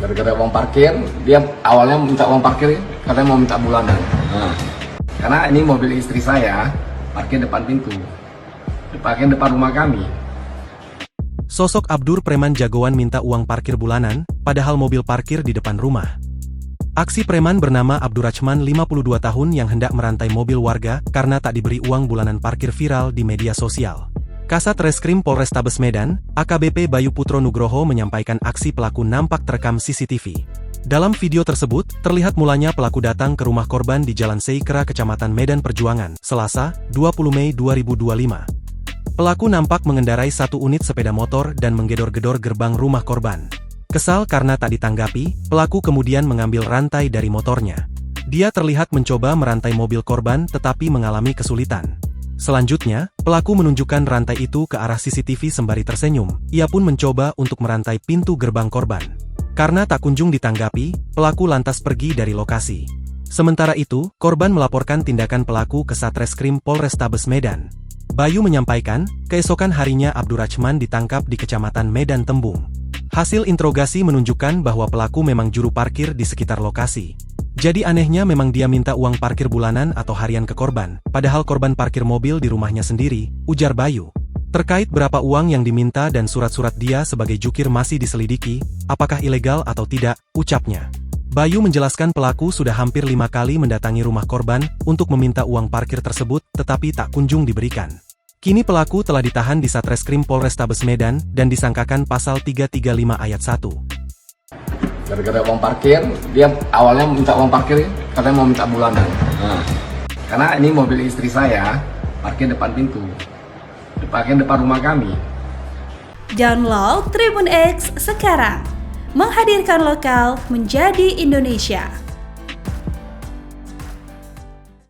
Gara-gara uang parkir, dia awalnya minta uang parkir, katanya mau minta bulanan. Karena ini mobil istri saya, parkir depan pintu, parkir depan rumah kami. Sosok Abdur preman jagoan minta uang parkir bulanan, padahal mobil parkir di depan rumah. Aksi preman bernama Abdurrahman 52 tahun yang hendak merantai mobil warga karena tak diberi uang bulanan parkir viral di media sosial. Kasat Reskrim Polrestabes Medan, AKBP Bayu Putro Nugroho menyampaikan aksi pelaku nampak terekam CCTV. Dalam video tersebut, terlihat mulanya pelaku datang ke rumah korban di Jalan Seikera, Kecamatan Medan Perjuangan, Selasa, 20 Mei 2025. Pelaku nampak mengendarai satu unit sepeda motor dan menggedor-gedor gerbang rumah korban. Kesal karena tak ditanggapi, pelaku kemudian mengambil rantai dari motornya. Dia terlihat mencoba merantai mobil korban tetapi mengalami kesulitan. Selanjutnya, pelaku menunjukkan rantai itu ke arah CCTV sembari tersenyum. Ia pun mencoba untuk merantai pintu gerbang korban. Karena tak kunjung ditanggapi, pelaku lantas pergi dari lokasi. Sementara itu, korban melaporkan tindakan pelaku ke Satreskrim Polrestabes Medan. Bayu menyampaikan, keesokan harinya Abdurrahman ditangkap di Kecamatan Medan Tembung. Hasil interogasi menunjukkan bahwa pelaku memang juru parkir di sekitar lokasi. Jadi anehnya memang dia minta uang parkir bulanan atau harian ke korban, padahal korban parkir mobil di rumahnya sendiri, ujar Bayu. Terkait berapa uang yang diminta dan surat-surat dia sebagai jukir masih diselidiki, apakah ilegal atau tidak, ucapnya. Bayu menjelaskan pelaku sudah hampir 5 kali mendatangi rumah korban untuk meminta uang parkir tersebut, tetapi tak kunjung diberikan. Kini pelaku telah ditahan di Satreskrim Polrestabes Medan dan disangkakan pasal 335 ayat 1. Gara-gara uang parkir, dia awalnya minta uang parkir, katanya mau minta bulanan. Karena ini mobil istri saya, parkir depan pintu, parkir depan rumah kami. Download Tribun X sekarang, menghadirkan lokal menjadi Indonesia.